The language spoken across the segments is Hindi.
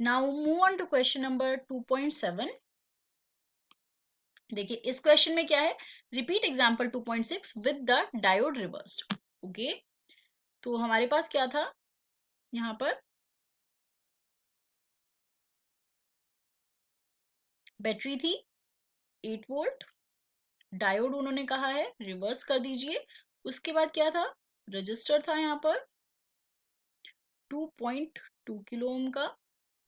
Now move on to question number 2.7। देखिए इस क्वेश्चन में क्या है, repeat example 2.6 with the diode reversed. Okay, तो हमारे पास क्या था यहाँ पर, बैटरी थी 8 वोल्ट, डायोड उन्होंने कहा है रिवर्स कर दीजिए। उसके बाद क्या था, रजिस्टर था यहाँ पर 2.2 किलो ओम का,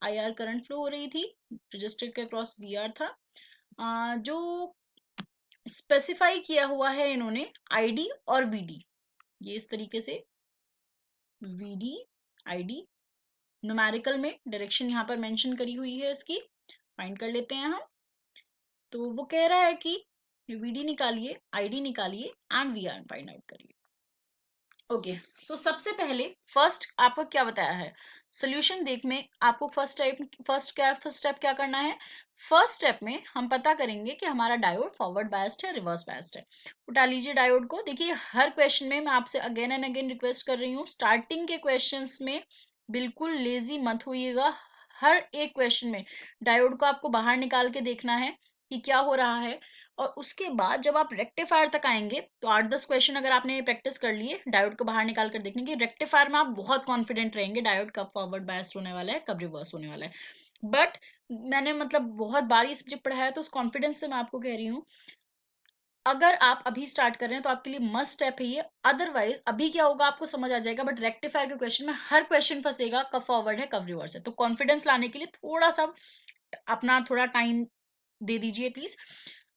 आईआर करंट फ्लो हो रही थी, रजिस्टर के अक्रॉस वीआर था। जो स्पेसिफाई किया हुआ है इन्होंने आईडी और वीडी, ये इस तरीके से वीडी आईडी न्यूमेरिकल में डायरेक्शन यहाँ पर मेंशन करी हुई है, इसकी फाइंड कर लेते हैं हम। तो वो कह रहा है कि वीडी निकालिए, आईडी निकालिए एंड वीआर फाइंड आउट करिए। ओके, सो सबसे पहले फर्स्ट आपको क्या बताया है, सोल्यूशन देख में आपको फर्स्ट स्टेप क्या करना है। फर्स्ट स्टेप में हम पता करेंगे कि हमारा डायोड फॉरवर्ड बायस्ड है रिवर्स बायस्ड है। उठा लीजिए डायोड को। देखिए हर क्वेश्चन में मैं आपसे अगेन एंड अगेन रिक्वेस्ट कर रही हूँ, स्टार्टिंग के क्वेश्चंस में बिल्कुल लेजी मत होइएगा। हर एक क्वेश्चन में डायोड को आपको बाहर निकाल के देखना है कि क्या हो रहा है, और उसके बाद जब आप रेक्टिफायर तक आएंगे तो 8-10 क्वेश्चन अगर आपने प्रैक्टिस कर लिए डायोड को बाहर निकाल कर देखने की, रेक्टिफायर में आप बहुत कॉन्फिडेंट रहेंगे डायोड कब फॉरवर्ड बायस्ड होने वाला है, कब रिवर्स होने वाला है। बट मैंने मतलब बहुत बार ये सब्जेक्ट पढ़ाया तो उस कॉन्फिडेंस से मैं आपको कह रही हूँ, अगर आप अभी स्टार्ट कर रहे हैं तो आपके लिए मस्ट स्टेप है ये। अदरवाइज अभी क्या होगा आपको समझ आ जाएगा, बट रेक्टिफायर के क्वेश्चन में हर क्वेश्चन फंसेगा कब फॉरवर्ड है कब रिवर्स है। तो कॉन्फिडेंस लाने के लिए थोड़ा सा अपना थोड़ा टाइम दे दीजिए please.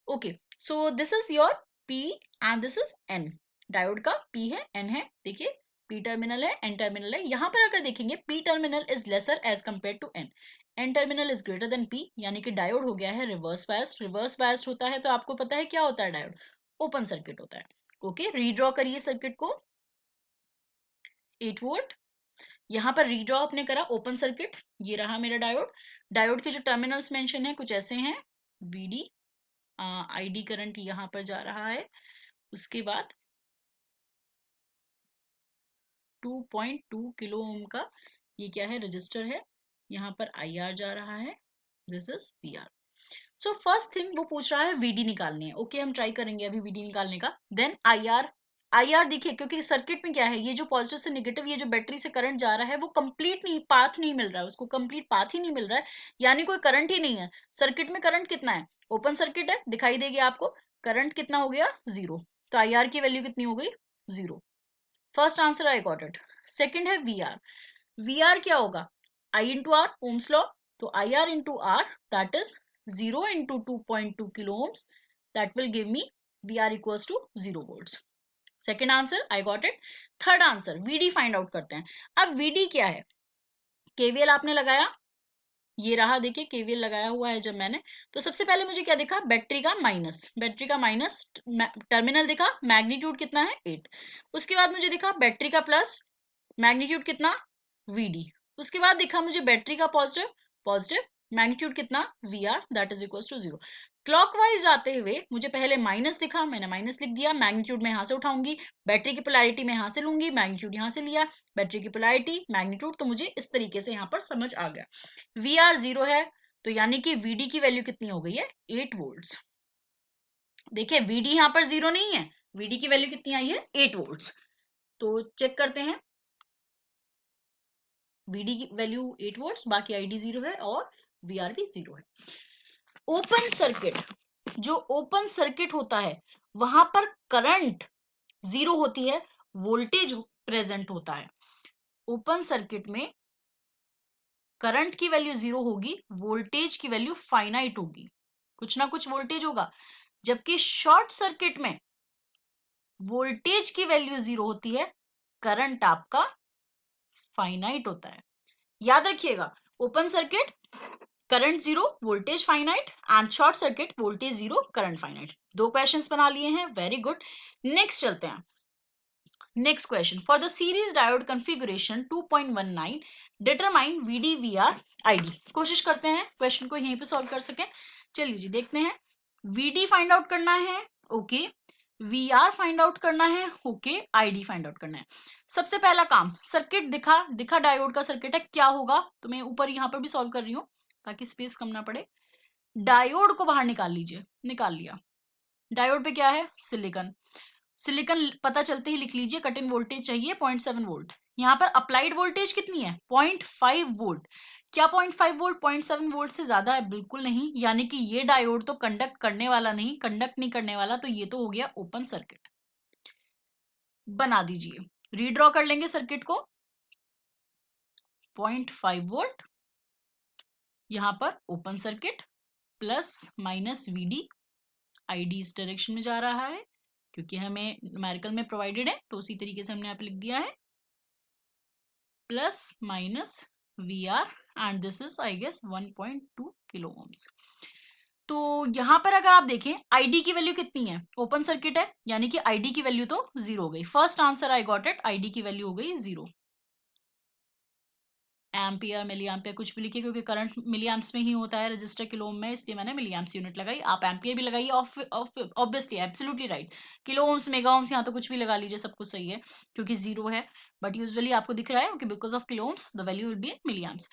Okay, so this is your p and this is n. Diode का पी है, एन है। देखिए पी टर्मिनल है, एन टर्मिनल है। यहां पर अगर देखेंगे p terminal is lesser as compare to n, n terminal is greater than p, यानी कि डायोड हो गया है रिवर्स बायस्ड। रिवर्स बायस्ड होता है तो आपको पता है क्या होता है, डायोड ओपन सर्किट होता है। ओके, रीड्रॉ करिए सर्किट को। 8 वोल्ट यहाँ पर रीड्रॉ आपने करा, ओपन सर्किट, ये रहा मेरा डायोड। डायोड के जो टर्मिनल्स मेंशन है कुछ ऐसे हैं, वीडी, आईडी करंट यहाँ पर जा रहा है। उसके बाद 2.2 किलो ओम का ये क्या है, रजिस्टर है, यहाँ पर आईआर जा रहा है, this is VR. So first thing वो पूछ रहा है वीडी निकालनी है। ओके, हम ट्राई करेंगे अभी वीडी निकालने का। देन आईआर, आईआर देखिए क्योंकि सर्किट में क्या है, ये जो पॉजिटिव से नेगेटिव, ये जो बैटरी से करंट जा रहा है वो कंप्लीट नहीं, पाथ नहीं मिल रहा है उसको, कंप्लीट पाथ ही नहीं मिल रहा है, यानी कोई करंट ही नहीं है। सर्किट में करंट कितना है, ओपन सर्किट है, दिखाई देगी आपको, करंट कितना हो गया, 0। तो आईआर की वैल्यू कितनी हो गई, 0। First answer I got it. Second है वीआर, वीआर क्या होगा, I into R, ohms law. तो I R into R that is 0 into 2.2 kilo ohms, that will give me V R equals to 0 volts. Second answer I got it. Third answer VD find out करते हैं। अब वीडी क्या है, केवीएल आपने लगाया, ये रहा देखिए केवीएल लगाया हुआ है जब मैंने, तो सबसे पहले मुझे क्या दिखा, बैटरी का माइनस, बैटरी का माइनस टर्मिनल दिखा, मैग्नीट्यूड कितना है 8। उसके बाद मुझे दिखा बैटरी का प्लस, मैग्नीट्यूड कितना, वीडी। उसके बाद दिखा मुझे बैटरी का पॉजिटिव, पॉजिटिव, मैग्नीट्यूड कितना, V R, that is equal to 0। Clockwise जाते हुए मुझे पहले माइनस दिखा, मैंने माइनस लिख दिया, मैग्नीट्यूड में यहां से उठाऊंगी, बैटरी की पोलैरिटी में यहां से लूंगी, मैग्नीट्यूड यहां से लिया, बैटरी की पोलैरिटी मैग्नीट्यूड, तो मुझे इस तरीके से यहां पर समझ आ गया। वी आर 0 है तो यानी कि वीडी की वैल्यू कितनी हो गई है, 8 वोल्ट्स। देखिए वीडी यहां पर 0 नहीं है, वीडी की वैल्यू कितनी आई है, 8 वोल्ट्स। तो चेक करते हैं, वीडी की वैल्यू 8 वोल्ट्स, बाकी आईडी 0 है और वीआर भी 0 है। ओपन सर्किट, जो ओपन सर्किट होता है वहां पर करंट 0 होती है, वोल्टेज प्रेजेंट होता है। ओपन सर्किट में करंट की वैल्यू 0 होगी, वोल्टेज की वैल्यू फाइनाइट होगी, कुछ ना कुछ वोल्टेज होगा। जबकि शॉर्ट सर्किट में वोल्टेज की वैल्यू 0 होती है, करंट आपका फाइनाइट होता है। याद रखिएगा, open circuit current 0 voltage finite, and short circuit voltage 0 current finite. दो क्वेश्चंस बना लिए हैं, वेरी गुड। नेक्स्ट चलते हैं, next question, for the series diode configuration 2.19 determine VD VR ID. कोशिश करते हैं क्वेश्चन को यहीं पे सॉल्व कर सकें। चलिए जी देखते हैं, वीडी फाइंड आउट करना है। Okay, V R find out करना है, ओके, आईडी फाइंड आउट करना है। सबसे पहला काम, सर्किट दिखा डायोड का सर्किट है, क्या होगा, तो मैं ऊपर यहाँ पर भी सॉल्व कर रही हूँ ताकि स्पेस कम ना पड़े। डायोड को बाहर निकाल लीजिए, निकाल लिया। डायोड पे क्या है, सिलिकॉन। सिलिकॉन पता चलते ही लिख लीजिए, कट इन वोल्टेज चाहिए 0.7 वोल्ट। यहाँ पर अप्लाइड वोल्टेज कितनी है, 0.5 वोल्ट। क्या 0.5 वोल्ट 0.7 वोल्ट से ज्यादा है, बिल्कुल नहीं, यानी कि ये डायोड तो कंडक्ट करने वाला नहीं, कंडक्ट नहीं करने वाला, तो ये तो हो गया ओपन सर्किट। बना दीजिए, रीड्रॉ कर लेंगे सर्किट को। 0.5 वोल्ट, यहां पर open circuit, plus minus VD, ID इस डायरेक्शन में जा रहा है क्योंकि हमें न्यूमेरिकल में प्रोवाइडेड है, तो उसी तरीके से हमने यहाँ पे लिख दिया है, plus minus V R, and this is I guess 1.2 kilo ohms. तो यहां पर अगर आप देखें आईडी की वैल्यू कितनी है, ओपन सर्किट है, यानी कि आईडी की वैल्यू तो 0 हो गई। First answer I got it, ID की वैल्यू हो गई 0। एम्पियर, मिली एम्पियर कुछ भी लिखिए, क्योंकि करंट मिली एम्प्स में ही होता है, रजिस्टर किलो ओम में, इसलिए मैंने मिली एम्प्स यूनिट लगाई। आप एम्पियर भी लगाइए, obviously absolutely right. Kilo ohms, mega ohms, यहाँ तो कुछ भी लगा लीजिए, सब कुछ सही है क्योंकि 0 है, बट यूजुअली आपको दिख रहा है कि because of kilo ohms the value will be milli amps.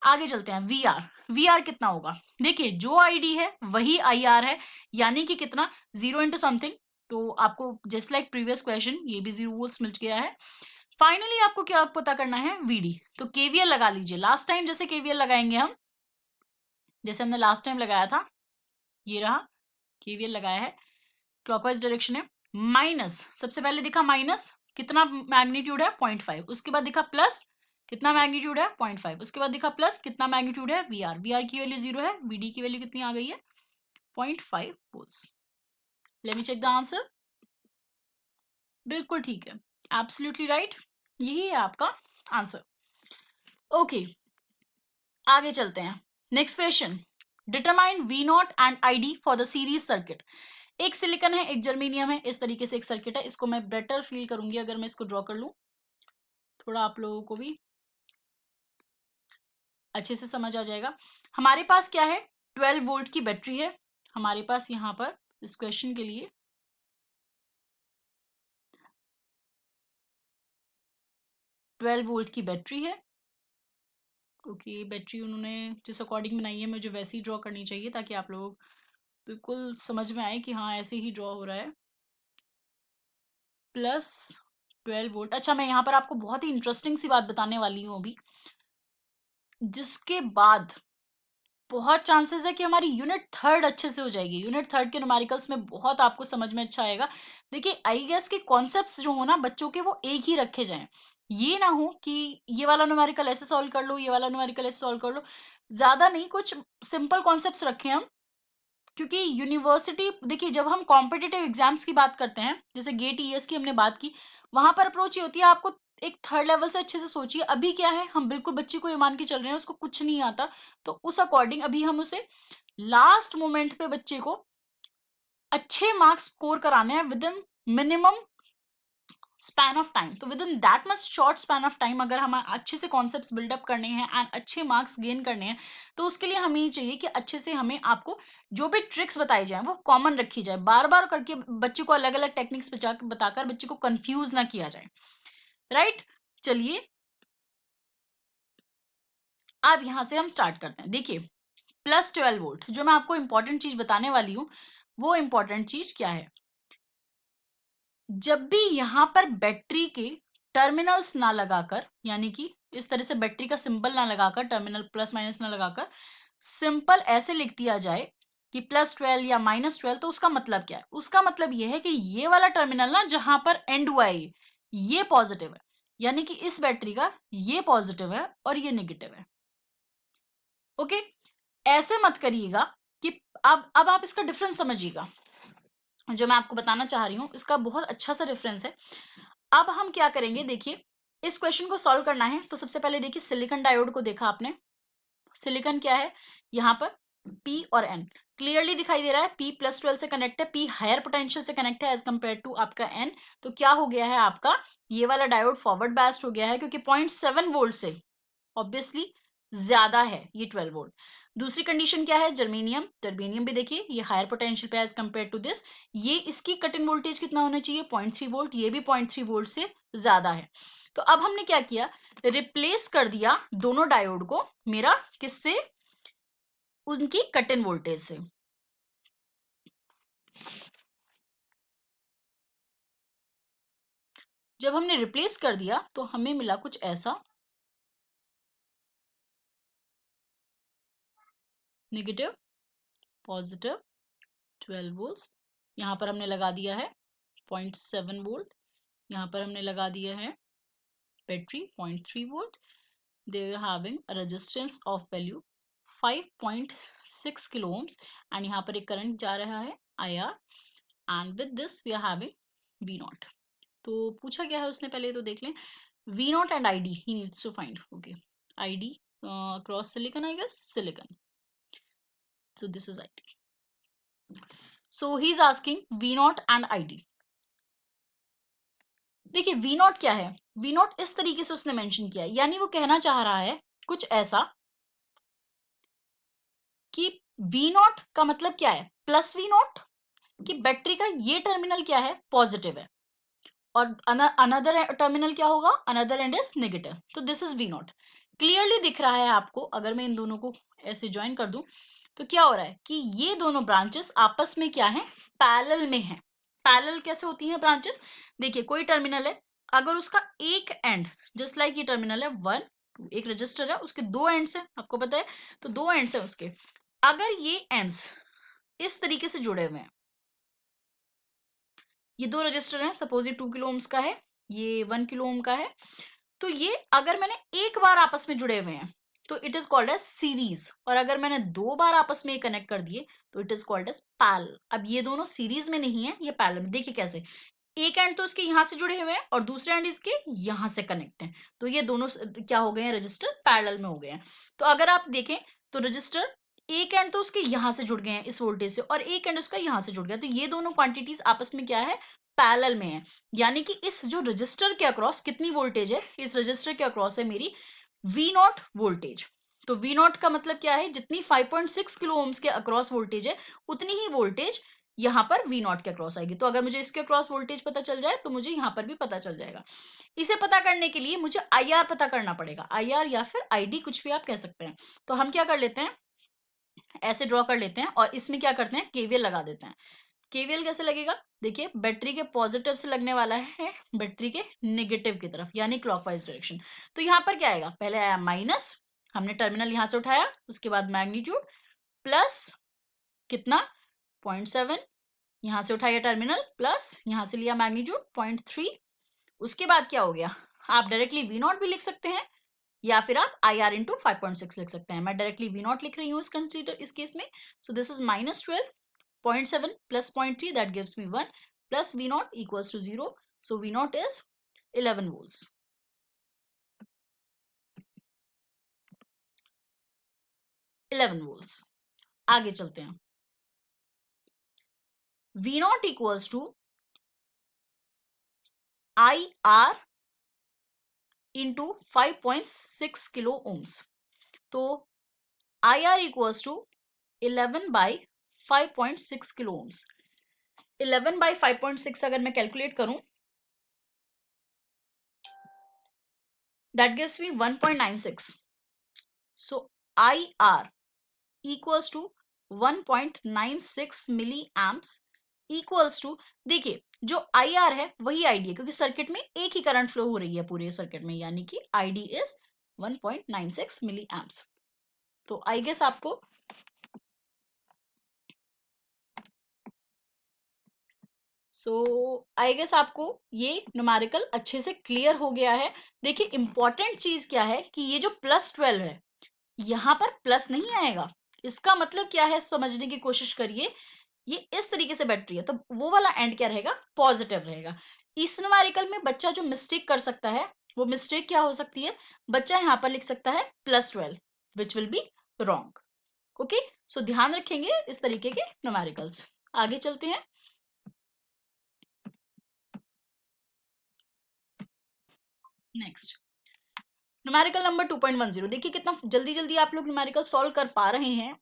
आगे चलते हैं, वी आर। वी आर कितना होगा, देखिए जो आईडी है वही आई आर है, यानी कि कितना, 0 इंटू समथिंग। तो आपको जस्ट लाइक प्रीवियस क्वेश्चन ये भी 0 वोल्ट्स मिल गया है। फाइनली आपको क्या पता करना है, वीडी। तो केवीएल लगा लीजिए, लास्ट टाइम जैसे केवीएल लगाएंगे हम, जैसे हमने लास्ट टाइम लगाया था, ये रहा, केवीएल लगाया है, क्लॉकवाइज डायरेक्शन है। माइनस, सबसे पहले दिखा माइनस, कितना मैग्नीट्यूड है 0.5, उसके बाद दिखा प्लस, कितना मैग्नीट्यूड है 0.5, उसके बाद दिखा प्लस, कितना मैग्नीट्यूड है वीआर, वीआर की वैल्यू 0 है, वीडी की वैल्यू कितनी आ गई है 0.5 volts. Let me check the answer, बिल्कुल ठीक है, एब्सोल्युटली राइट, यही है आपका आंसर। ओके, आगे चलते हैं, next question, determine V naught and ID for the series circuit. एक सिलिकॉन है, एक जर्मेनियम है, इस तरीके से एक सर्किट है। इसको मैं बेटर फील करूंगी अगर मैं इसको ड्रॉ कर लूं, थोड़ा आप लोगों को भी अच्छे से समझ आ जाएगा। हमारे पास क्या है, 12 वोल्ट की बैटरी है हमारे पास, यहां पर इस क्वेश्चन के लिए 12 वोल्ट की बैटरी है। ओके, बैटरी उन्होंने जिस अकॉर्डिंग बनाई है मुझे वैसे ही ड्रॉ करनी चाहिए, ताकि आप लोग बिल्कुल समझ में आए कि हाँ ऐसे ही ड्रॉ हो रहा है। प्लस 12 वोल्ट, अच्छा मैं यहाँ पर आपको बहुत ही इंटरेस्टिंग सी बात बताने वाली हूँ अभी, जिसके बाद बहुत चांसेस है कि हमारी यूनिट थर्ड अच्छे से हो जाएगी। यूनिट थर्ड के न्यूमेरिकल्स में बहुत आपको समझ में अच्छा आएगा। देखिए आई गेस के कॉन्सेप्ट्स जो हो ना बच्चों के, वो एक ही रखे जाएं, ये ना हो कि ये वाला न्यूमेरिकल ऐसे सॉल्व कर लो, ये वाला न्यूमेरिकल ऐसे सॉल्व कर लो, ज्यादा नहीं, कुछ सिंपल कॉन्सेप्ट्स रखें हम। क्योंकि यूनिवर्सिटी, देखिए जब हम कॉम्पिटिटिव एग्जाम्स की बात करते हैं, जैसे गेट ईएस की हमने बात की, वहां पर अप्रोच ये होती है, आपको एक थर्ड लेवल से अच्छे से सोचिए। अभी क्या है, हम बिल्कुल बच्चे को ये मान के चल रहे हैं उसको कुछ नहीं आता, तो उस अकॉर्डिंग अभी हम उसे लास्ट मोमेंट पे बच्चे को अच्छे मार्क्स स्कोर कराने हैं within minimum span of time. तो within that much short span of time अगर हम अच्छे से कॉन्सेप्ट्स बिल्डअप करने हैं एंड अच्छे मार्क्स गेन करने हैं, तो उसके लिए हमें ये चाहिए कि अच्छे से हमें आपको जो भी ट्रिक्स बताई जाए वो कॉमन रखी जाए, बार बार करके बच्चे को अलग अलग टेक्निक्स बताकर बच्चे को कंफ्यूज ना किया जाए, राइट। चलिए अब यहां से हम स्टार्ट करते हैं। देखिए प्लस 12 वोल्ट, जो मैं आपको इंपॉर्टेंट चीज बताने वाली हूँ, वो इंपॉर्टेंट चीज क्या है, जब भी यहां पर बैटरी के टर्मिनल्स ना लगाकर, यानी कि इस तरह से बैटरी का सिंबल ना लगाकर, टर्मिनल प्लस माइनस ना लगाकर, सिंपल ऐसे लिख दिया जाए कि +12 या -12, तो उसका मतलब क्या है, उसका मतलब यह है कि ये वाला टर्मिनल ना जहां पर एंड हुआ है ये पॉजिटिव है, यानी कि इस बैटरी का ये पॉजिटिव है और ये नेगेटिव है। ओके, ऐसे मत करिएगा कि अब आप इसका डिफरेंस समझिएगा, जो मैं आपको बताना चाह रही हूँ इसका बहुत अच्छा सा डिफरेंस है। अब हम क्या करेंगे, देखिए इस क्वेश्चन को सॉल्व करना है, तो सबसे पहले देखिए सिलिकॉन डायोड को देखा आपने, सिलिकॉन क्या है यहाँ पर, पी और एन क्लियरली दिखाई दे रहा है, पी +12 से कनेक्ट है, पी हायर पोटेंशियल से कनेक्ट है एज कंपेयर टू आपका एन। तो क्या हो गया है आपका, ये वाला डायोड फॉरवर्ड बायस्ड हो गया है, क्योंकि 0.7 वोल्ट से ऑब्वियसली ज्यादा है ये 12 वोल्ट। दूसरी कंडीशन क्या है, जर्मेनियम, जर्मेनियम भी देखिए ये हायर पोटेंशियल पे एज कंपेयर टू दिस, ये इसकी कट इन वोल्टेज कितना होना चाहिए 0.3 वोल्ट, ये भी 0.3 वोल्ट से ज्यादा है। तो अब हमने क्या किया, रिप्लेस कर दिया दोनों डायोड को मेरा किससे, उनकी कट इन वोल्टेज से। जब हमने रिप्लेस कर दिया तो हमें मिला कुछ ऐसा, नेगेटिव पॉजिटिव 12 वोल्ट्स, यहाँ पर हमने लगा दिया है 0.7 वोल्ट, यहाँ पर हमने लगा दिया है battery 0.3 volt, they were having a resistance of value 5.6 kilo ohms and यहाँ पर एक करंट जा रहा है IR and with this we are having V naught। तो पूछा गया है उसने, पहले तो देख लें, V naught and ID he needs to find, okay, ID across silicon, I guess silicon, so this is ID, so he is asking V naught and ID। देखिए V naught क्या है, V naught इस तरीके से उसने मेंशन किया है, यानी वो कहना चाह रहा है कुछ ऐसा कि V naught का मतलब क्या है, प्लस V naught, कि बैटरी का ये टर्मिनल क्या है, पॉजिटिव है, और अनदर टर्मिनल क्या होगा, अनदर एंड इज नेगेटिव, तो this is V naught। Clearly दिख रहा है आपको, अगर मैं इन दोनों को ऐसे ज्वाइन कर दूं तो क्या हो रहा है कि ये दोनों ब्रांचेस आपस में क्या है, पैरेलल में है। पैरेलल कैसे होती हैं ब्रांचेस, देखिए कोई टर्मिनल है, अगर उसका एक एंड, जस्ट लाइक ये टर्मिनल है 1 2, एक रजिस्टर है उसके दो एंड्स है, आपको पता है, तो दो एंड्स है उसके, अगर ये एंड्स इस तरीके से जुड़े हुए हैं, ये दो रजिस्टर हैं, सपोज ये 2 किलो ओम्स का है, ये 1 किलो ओम का है, तो ये अगर मैंने एक बार आपस में जुड़े हुए हैं तो it is called as series, और अगर मैंने दो बार आपस में कनेक्ट कर दिए तो it is called as parallel. अब ये दोनों सीरीज में नहीं है, ये पैरेलल में, देखिए कैसे, एक एंड तो उसके यहां से जुड़े हुए हैं और दूसरे एंड इसके यहां से कनेक्ट है, तो ये दोनों क्या हो गए हैं, रजिस्टर पैरेलल में हो गए हैं। तो अगर आप देखें तो रजिस्टर एक एंड तो उसके यहां से जुड़ गए हैं इस वोल्टेज से, और एक एंड उसका यहां से जुड़ गया, तो ये दोनों क्वांटिटीज आपस में क्या है, पैरेलल में है। यानी कि इस जो रजिस्टर के अक्रॉस कितनी वोल्टेज है, इस रजिस्टर के अक्रॉस है मेरी V नॉट वोल्टेज। तो V नॉट का मतलब क्या है, जितनी 5.6 किलो ओम्स के अक्रॉस वोल्टेज है उतनी ही वोल्टेज यहाँ पर V नॉट के अक्रॉस आएगी। तो अगर मुझे इसके अक्रॉस वोल्टेज पता चल जाए तो मुझे यहाँ पर भी पता चल जाएगा। इसे पता करने के लिए मुझे IR पता करना पड़ेगा, IR या फिर ID, कुछ भी आप कह सकते हैं। तो हम क्या कर लेते हैं, ऐसे ड्रॉ कर लेते हैं और इसमें क्या करते हैं, KVL लगा देते हैं। केवीएल कैसे लगेगा, देखिए बैटरी के पॉजिटिव से लगने वाला है बैटरी के नेगेटिव की तरफ, यानी क्लॉकवाइज डायरेक्शन। तो यहाँ पर क्या आएगा, पहले आया माइनस, हमने टर्मिनल यहां से उठाया, उसके बाद मैग्नीट्यूड प्लस कितना 0.7, यहां से उठाया टर्मिनल प्लस यहां से लिया मैग्नीट्यूड 0.3, उसके बाद क्या हो गया, आप डायरेक्टली V नॉट भी लिख सकते हैं या फिर आप IR इंटू 5.6 लिख सकते हैं। मैं डायरेक्टली V नॉट लिख रही हूँ इस केस में, सो this is -12, 0.7 plus 0.3 that gives me 1 plus V naught equals to 0. So V naught is 11 volts. 11 volts. आगे चलते हैं। V naught equals to IR into 5.6 kilo ohms. तो IR equals to 11 by 5.6 kilo ohms. 11 by 5.6 अगर मैं कैलकुलेट करूं, that gives me 1.96. So IR equals to 1.96 milli amps equals to, देखिए जो IR है वही ID है, क्योंकि सर्किट में एक ही करंट फ्लो हो रही है पूरे सर्किट में, यानी कि ID इज 1.96 मिली एम्प्स। तो आई गेस आपको ये न्यूमेरिकल अच्छे से क्लियर हो गया है। देखिए इंपॉर्टेंट चीज क्या है कि ये जो +12 है यहाँ पर प्लस नहीं आएगा, इसका मतलब क्या है समझने की कोशिश करिए। ये इस तरीके से बैटरी है तो वो वाला एंड क्या रहेगा, पॉजिटिव रहेगा। इस न्यूमेरिकल में बच्चा जो मिस्टेक कर सकता है, वो मिस्टेक क्या हो सकती है, बच्चा यहाँ पर लिख सकता है +12 which will be wrong. Okay, so ध्यान रखेंगे इस तरीके के न्यूमेरिकल्स। आगे चलते हैं। Next numerical number 2.10। देखिए कितना जल्दी जल्दी आप लोग न्यूमेरिकल सॉल्व कर पा रहे हैं।